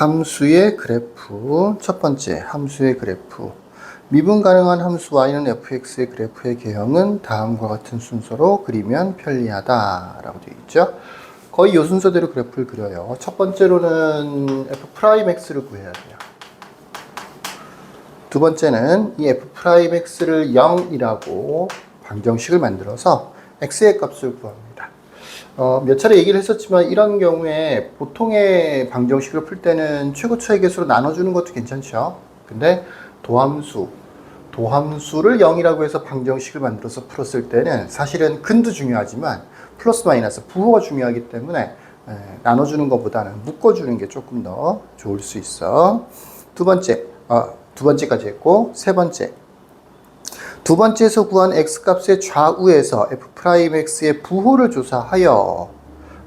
함수의 그래프, 첫 번째 함수의 그래프. 미분 가능한 함수 y는 fx의 그래프의 개형은 다음과 같은 순서로 그리면 편리하다라고 되어 있죠. 거의 이 순서대로 그래프를 그려요. 첫 번째로는 f'x를 구해야 돼요. 두 번째는 이 f'x를 0이라고 방정식을 만들어서 x의 값을 구합니다. 몇 차례 얘기를 했었지만 이런 경우에 보통의 방정식을 풀 때는 최고차의 개수로 나눠주는 것도 괜찮죠. 근데 도함수를 0이라고 해서 방정식을 만들어서 풀었을 때는 사실은 근도 중요하지만 플러스 마이너스 부호가 중요하기 때문에 나눠주는 것보다는 묶어주는 게 조금 더 좋을 수 있어. 두 번째까지 했고, 세 번째. 두 번째에서 구한 x값의 좌우에서 f'x의 부호를 조사하여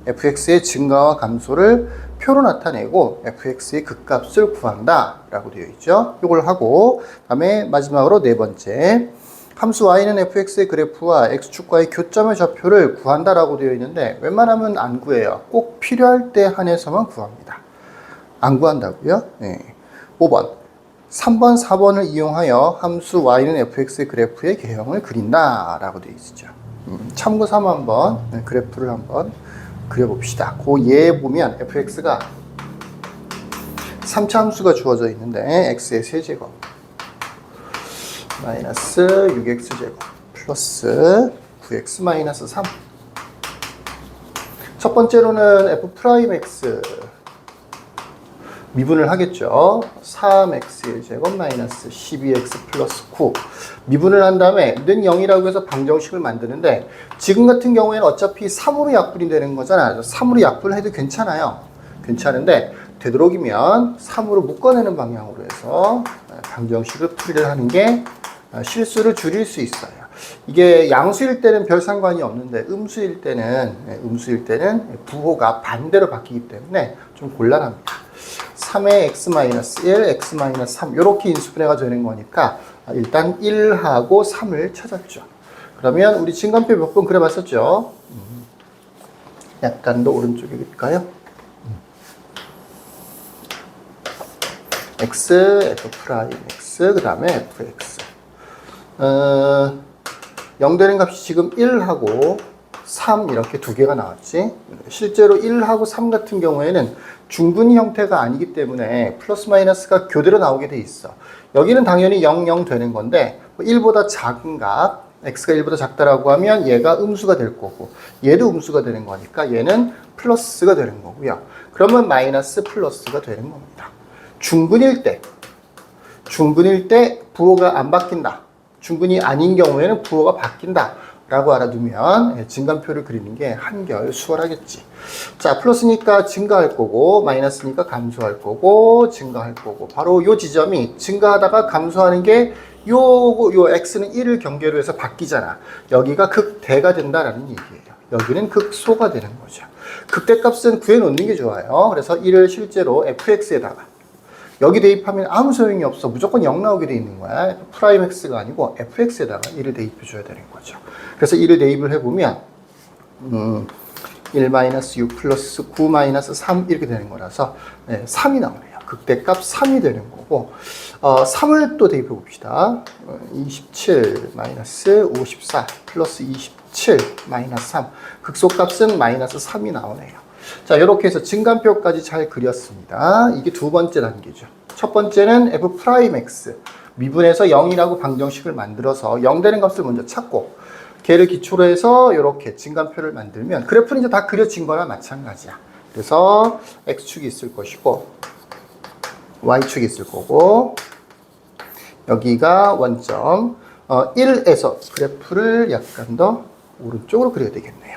fx의 증가와 감소를 표로 나타내고 fx의 극값을 구한다 라고 되어 있죠. 이걸 하고 다음에 마지막으로 네 번째 함수 y는 fx의 그래프와 x축과의 교점의 좌표를 구한다 라고 되어 있는데 웬만하면 안 구해요. 꼭 필요할 때 한해서만 구합니다. 안 구한다고요? 네. 5번 3번, 4번을 이용하여 함수 y는 fx의 그래프의 개형을 그린다 라고 되어 있죠. 참고 삼아 한번 그래프를 한번 그려봅시다. 그 예에 보면 fx가 3차 함수가 주어져 있는데 x의 세제곱 마이너스 6x제곱 플러스 9x 마이너스 3. 첫 번째로는 f'x 미분을 하겠죠. 3x의 제곱 마이너스 12x 플러스 9 미분을 한 다음에 는 0이라고 해서 방정식을 만드는데 지금 같은 경우에는 어차피 3으로 약분이 되는 거잖아요. 3으로 약분을 해도 괜찮아요. 괜찮은데 되도록이면 3으로 묶어내는 방향으로 해서 방정식을 풀이를 하는 게 실수를 줄일 수 있어요. 이게 양수일 때는 별 상관이 없는데 음수일 때는 부호가 반대로 바뀌기 때문에 좀 곤란합니다. 3의 x-1, x-3 이렇게 인수분해가 되는 거니까 일단 1하고 3을 찾았죠. 그러면 우리 진간표 몇 번 그려봤었죠? 약간 더 오른쪽에 그릴까요? x, f'x, 그 다음에 fx 0 되는 값이 지금 1하고 3 이렇게 두 개가 나왔지. 실제로 1하고 3 같은 경우에는 중분위 형태가 아니기 때문에 플러스 마이너스가 교대로 나오게 돼 있어. 여기는 당연히 0, 0 되는 건데 1보다 작은 값, x가 1보다 작다라고 하면 얘가 음수가 될 거고 얘도 음수가 되는 거니까 얘는 플러스가 되는 거고요. 그러면 마이너스 플러스가 되는 겁니다. 중분일 때 부호가 안 바뀐다. 중분이 아닌 경우에는 부호가 바뀐다 라고 알아두면 증간표를 그리는 게 한결 수월하겠지. 자, 플러스니까 증가할 거고 마이너스니까 감소할 거고 증가할 거고 바로 요 지점이 증가하다가 감소하는 게 요 x는 1을 경계로 해서 바뀌잖아. 여기가 극대가 된다라는 얘기예요. 여기는 극소가 되는 거죠. 극대값은 구해놓는 게 좋아요. 그래서 1을 실제로 fx에다가 여기 대입하면 아무 소용이 없어. 무조건 0 나오게 돼 있는 거야. 프라임x가 아니고 fx에다가 1을 대입해 줘야 되는 거죠. 그래서 1을 대입을 해보면 1-6 플러스 9-3 이렇게 되는 거라서 3이 나오네요. 극대값 3이 되는 거고 3을 또 대입해 봅시다. 27-54 플러스 27-3 극소값은 마이너스 3이 나오네요. 자, 이렇게 해서 증간표까지 잘 그렸습니다. 이게 두 번째 단계죠. 첫 번째는 f'x 미분해서 0이라고 방정식을 만들어서 0 되는 값을 먼저 찾고 걔를 기초로 해서 이렇게 증간표를 만들면 그래프는 이제 다 그려진 거나 마찬가지야. 그래서 x축이 있을 것이고 y축이 있을 거고 여기가 원점 1에서 그래프를 약간 더 오른쪽으로 그려야 되겠네요.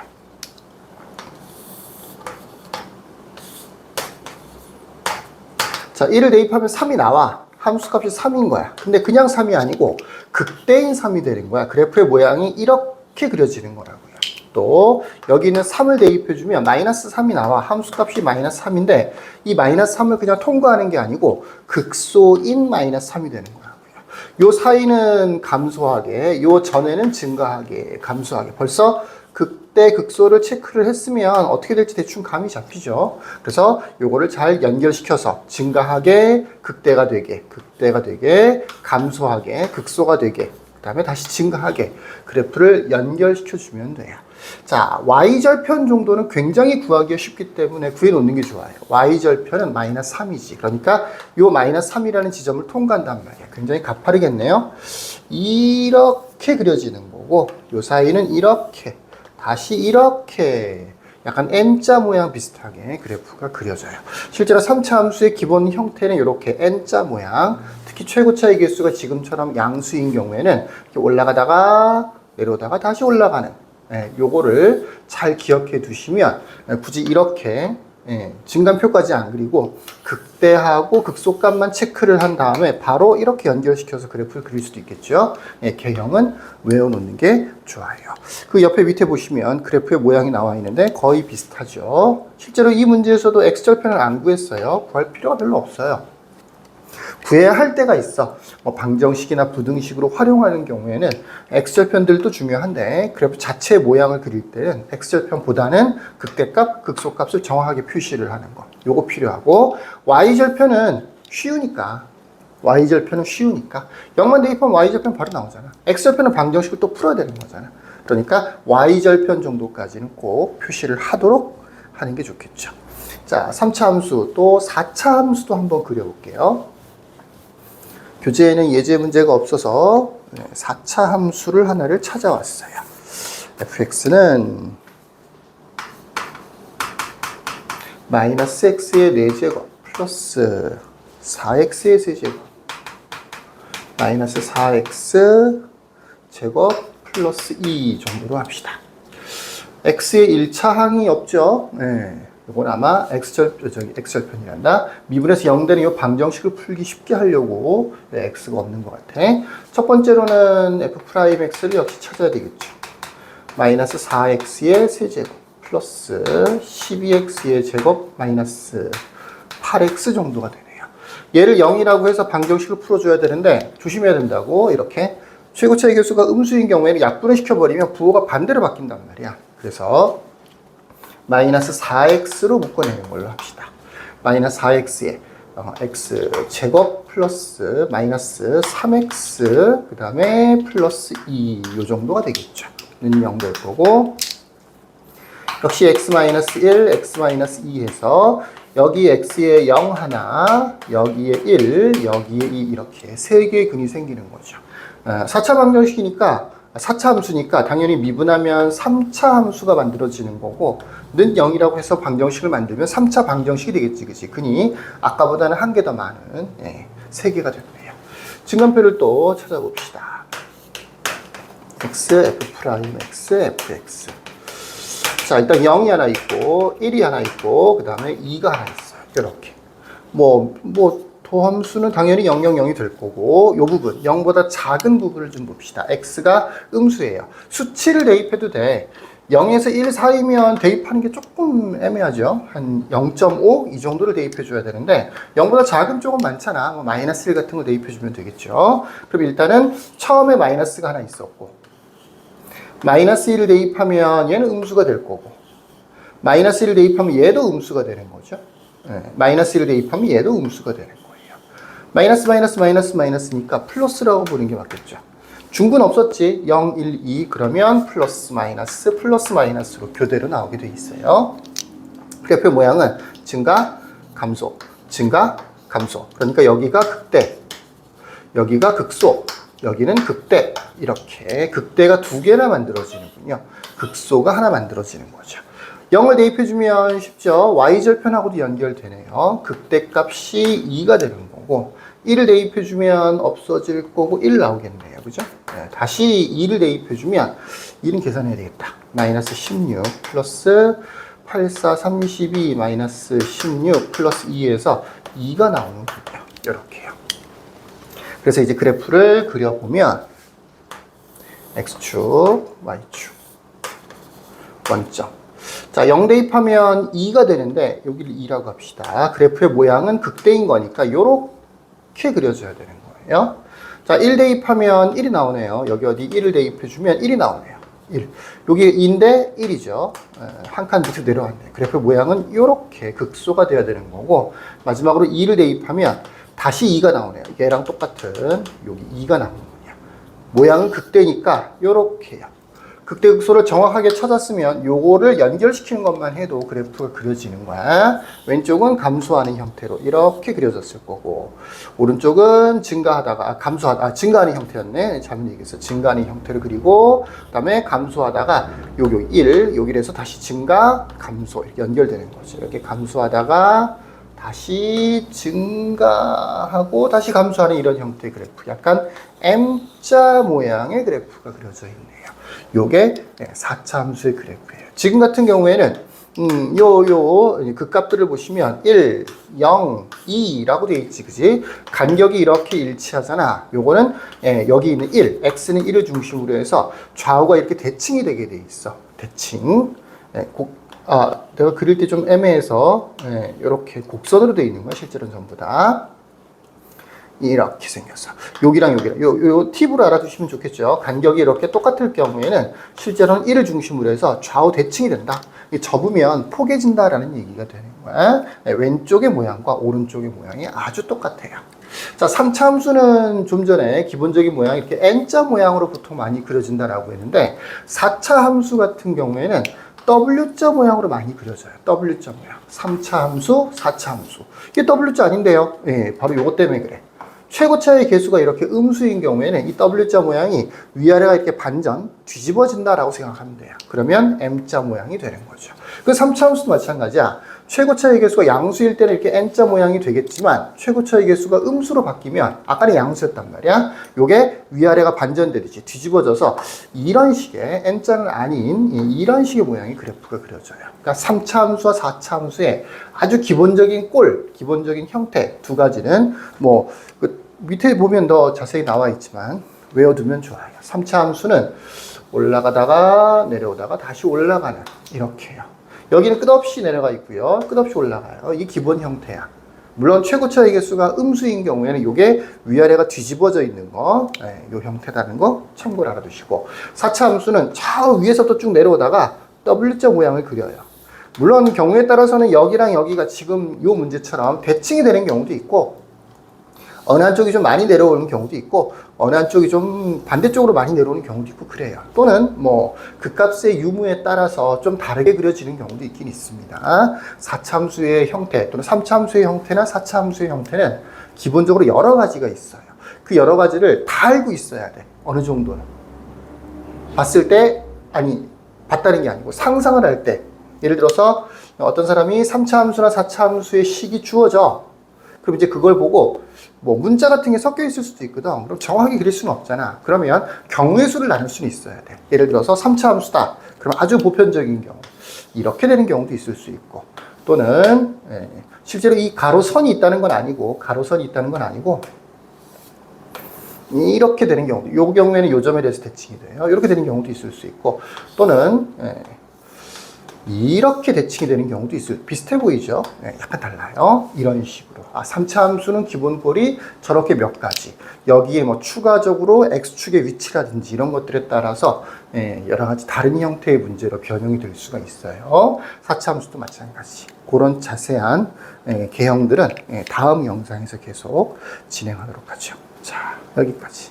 자, 1을 대입하면 3이 나와. 함수값이 3인 거야. 근데 그냥 3이 아니고 극대인 3이 되는 거야. 그래프의 모양이 이렇게 그려지는 거라고요. 또 여기는 3을 대입해주면 마이너스 3이 나와. 함수값이 마이너스 3인데 이 마이너스 3을 그냥 통과하는 게 아니고 극소인 마이너스 3이 되는 거라고요. 요 사이는 감소하게, 요 전에는 증가하게, 감소하게. 벌써 극대 극소를 체크를 했으면 어떻게 될지 대충 감이 잡히죠. 그래서 요거를 잘 연결시켜서 증가하게 극대가 되게, 감소하게 극소가 되게, 그 다음에 다시 증가하게 그래프를 연결시켜주면 돼요. 자, y절편 정도는 굉장히 구하기가 쉽기 때문에 구해놓는 게 좋아요. y절편은 마이너스 3이지. 그러니까 요 마이너스 3이라는 지점을 통과한단 말이야. 굉장히 가파르겠네요. 이렇게 그려지는 거고 요 사이는 이렇게, 다시 이렇게 약간 N자 모양 비슷하게 그래프가 그려져요. 실제로 3차 함수의 기본 형태는 이렇게 N자 모양, 특히 최고차의 개수가 지금처럼 양수인 경우에는 이렇게 올라가다가 내려오다가 다시 올라가는, 요거를 잘 기억해 두시면 굳이 이렇게 증간표까지 안 그리고 극대하고 극소값만 체크를 한 다음에 바로 이렇게 연결시켜서 그래프를 그릴 수도 있겠죠. 개형은 외워놓는 게 좋아요. 그 옆에 밑에 보시면 그래프의 모양이 나와 있는데 거의 비슷하죠. 실제로 이 문제에서도 x절편을 안 구했어요. 구할 필요가 별로 없어요. 구해야 할 때가 있어. 뭐 방정식이나 부등식으로 활용하는 경우에는 x절편들도 중요한데 그래프 자체의 모양을 그릴 때는 x절편보다는 극대값, 극소값을 정확하게 표시를 하는 거. 요거 필요하고 y절편은 쉬우니까 0만 대입하면 y절편 바로 나오잖아. x절편은 방정식을 또 풀어야 되는 거잖아. 그러니까 y절편 정도까지는 꼭 표시를 하도록 하는 게 좋겠죠. 자, 3차 함수 또 4차 함수도 한번 그려볼게요. 교재에는 예제 문제가 없어서 4차 함수를 하나를 찾아왔어요. fx는 마이너스 x의 4제곱 플러스 4x의 세제곱 마이너스 4x 제곱 플러스 2 정도로 합시다. x의 1차 항이 없죠. 이건 아마 x절편이란다. 미분에서 0 되는 이 방정식을 풀기 쉽게 하려고 x가 없는 것 같아. 첫 번째로는 f'x를 역시 찾아야 되겠죠. 마이너스 4x의 세제곱 플러스 12x의 제곱 마이너스 8x 정도가 되네요. 얘를 0이라고 해서 방정식을 풀어줘야 되는데 조심해야 된다고. 이렇게 최고차의 개수가 음수인 경우에는 약분을 시켜버리면 부호가 반대로 바뀐단 말이야. 그래서 마이너스 4x로 묶어내는 걸로 합시다. 마이너스 4x에 x 제곱 플러스 마이너스 3x 그 다음에 플러스 2 요 정도가 되겠죠. 는 0 될 거고 역시 x 마이너스 1, x 마이너스 2 해서 여기 x에 0 하나, 여기에 1, 여기에 2 이렇게 세 개의 근이 생기는 거죠. 4차 방정식이니까 4차 함수니까 당연히 미분하면 3차 함수가 만들어지는 거고 는 0이라고 해서 방정식을 만들면 3차 방정식이 되겠지, 그치? 그니 아까보다는 한 개 더 많은 3개가 됐네요. 증간표를 또 찾아봅시다. x, f', fx. 자, 일단 0이 하나 있고 1이 하나 있고 그 다음에 2가 하나 있어요. 이렇게 도함수는 당연히 0, 0, 0이 될 거고 이 부분, 0보다 작은 부분을 좀 봅시다. x가 음수예요. 수치를 대입해도 돼. 0에서 1 사이면 대입하는 게 조금 애매하죠. 한 0.5 이 정도를 대입해 줘야 되는데 0보다 작은 쪽은 많잖아. 뭐 마이너스 1 같은 거 대입해 주면 되겠죠. 그럼 일단은 처음에 마이너스가 하나 있었고 마이너스 1을 대입하면 얘는 음수가 될 거고 마이너스 1을 대입하면 얘도 음수가 되는 거죠. 마이너스 1을 대입하면 얘도 음수가 되는 거예요. 마이너스니까 플러스라고 보는 게 맞겠죠. 중분 없었지. 0, 1, 2 그러면 플러스 마이너스로 교대로 나오게 돼 있어요. 그래프 모양은 증가, 감소, 증가, 감소. 그러니까 여기가 극대, 여기가 극소, 여기는 극대. 이렇게 극대가 2개나 만들어지는군요. 극소가 하나 만들어지는 거죠. 0을 대입해주면 쉽죠. y절편하고도 연결되네요. 극대값이 2가 되는 거고 1을 대입해주면 없어질 거고 1 나오겠네요. 그죠? 다시 2를 대입해주면 1은 계산해야 되겠다. 마이너스 16 플러스 8, 4, 32 마이너스 16 플러스 2에서 2가 나오는군요. 이렇게요. 그래서 이제 그래프를 그려보면 x축, y축, 원점. 자, 0 대입하면 2가 되는데 여기를 2라고 합시다. 그래프의 모양은 극대인 거니까 이렇게 그려줘야 되는 거예요. 자, 1 대입하면 1이 나오네요. 여기 어디 1을 대입해주면 1이 나오네요. 1. 여기 2인데 1이죠. 한 칸 밑으로 내려왔네. 그래프 모양은 이렇게 극소가 돼야 되는 거고, 마지막으로 2를 대입하면 다시 2가 나오네요. 얘랑 똑같은 여기 2가 나오는군요. 모양은 극대니까 이렇게요. 극대 극소를 정확하게 찾았으면 요거를 연결시키는 것만 해도 그래프가 그려지는 거야. 왼쪽은 감소하는 형태로 이렇게 그려졌을 거고, 오른쪽은 증가하다가 증가하는 형태였네. 잘못 얘기했어. 증가하는 형태를 그리고, 그다음에 감소하다가 여기 1, 여기에서 다시 증가, 감소 이렇게 연결되는 거죠. 이렇게 감소하다가 다시 증가하고 다시 감소하는 이런 형태의 그래프. 약간 M자 모양의 그래프가 그려져 있네요. 요게 4차 함수의 그래프예요. 지금 같은 경우에는 극값들을 보시면 1, 0, 2라고 되어 있지, 그지? 간격이 이렇게 일치하잖아. 요거는 여기 있는 1, x는 1을 중심으로 해서 좌우가 이렇게 대칭이 되게 돼 있어. 대칭. 내가 그릴 때 좀 애매해서 이렇게 곡선으로 되어 있는 거야. 실제로는 전부 다. 이렇게 생겼어. 여기랑 요 팁으로 알아두시면 좋겠죠. 간격이 이렇게 똑같을 경우에는 실제로는 1을 중심으로 해서 좌우 대칭이 된다. 접으면 포개진다라는 얘기가 되는 거야. 왼쪽의 모양과 오른쪽의 모양이 아주 똑같아요. 자, 3차 함수는 좀 전에 기본적인 모양이 이렇게 N자 모양으로 보통 많이 그려진다라고 했는데, 4차 함수 같은 경우에는 W자 모양으로 많이 그려져요. W자 모양. 3차 함수, 4차 함수. 이게 W자 아닌데요. 바로 요것 때문에 그래. 최고차의 개수가 이렇게 음수인 경우에는 이 W자 모양이 위아래가 이렇게 반전, 뒤집어진다라고 생각하면 돼요. 그러면 M자 모양이 되는 거죠. 그 3차 함수도 마찬가지야. 최고차의 개수가 양수일 때는 이렇게 N자 모양이 되겠지만, 최고차의 개수가 음수로 바뀌면, 아까는 양수였단 말이야. 요게 위아래가 반전되듯이 뒤집어져서 이런 식의 N자는 아닌 이런 식의 모양의 그래프가 그려져요. 그러니까 3차 함수와 4차 함수의 아주 기본적인 기본적인 형태 두 가지는 밑에 보면 더 자세히 나와 있지만 외워두면 좋아요. 3차 함수는 올라가다가 내려오다가 다시 올라가는, 이렇게요. 여기는 끝없이 내려가 있고요. 끝없이 올라가요. 이게 기본 형태야. 물론 최고차의 개수가 음수인 경우에는 이게 위아래가 뒤집어져 있는 거, 이 형태라는 거 참고를 알아두시고, 4차 함수는 좌우 위에서부터 쭉 내려오다가 W자 모양을 그려요. 물론 경우에 따라서는 여기랑 여기가 지금 이 문제처럼 대칭이 되는 경우도 있고, 어느 한쪽이 좀 많이 내려오는 경우도 있고, 어느 한쪽이 좀 반대쪽으로 많이 내려오는 경우도 있고 그래요. 또는 극값의 유무에 따라서 좀 다르게 그려지는 경우도 있긴 있습니다. 4차 함수의 형태 또는 3차 함수의 형태나 4차 함수의 형태는 기본적으로 여러 가지가 있어요. 그 여러 가지를 다 알고 있어야 돼. 어느 정도는. 봤다는 게 아니고 상상을 할 때, 예를 들어서 어떤 사람이 3차 함수나 4차 함수의 식이 주어져. 그럼 이제 그걸 보고 문자 같은 게 섞여 있을 수도 있거든. 그럼 정확하게 그릴 수는 없잖아. 그러면 경우의 수를 나눌 수는 있어야 돼. 예를 들어서 3차 함수다. 그럼 아주 보편적인 경우. 이렇게 되는 경우도 있을 수 있고. 또는 실제로 이 가로선이 있다는 건 아니고, 이렇게 되는 경우도, 이 경우에는 요 점에 대해서 대칭이 돼요. 이렇게 되는 경우도 있을 수 있고, 또는 이렇게 대칭이 되는 경우도 있어요. 비슷해 보이죠? 약간 달라요. 이런 식으로. 3차 함수는 기본꼴이 저렇게 몇 가지. 여기에 추가적으로 X축의 위치라든지 이런 것들에 따라서 여러 가지 다른 형태의 문제로 변형이 될 수가 있어요. 4차 함수도 마찬가지. 그런 자세한 개형들은 다음 영상에서 계속 진행하도록 하죠. 자, 여기까지.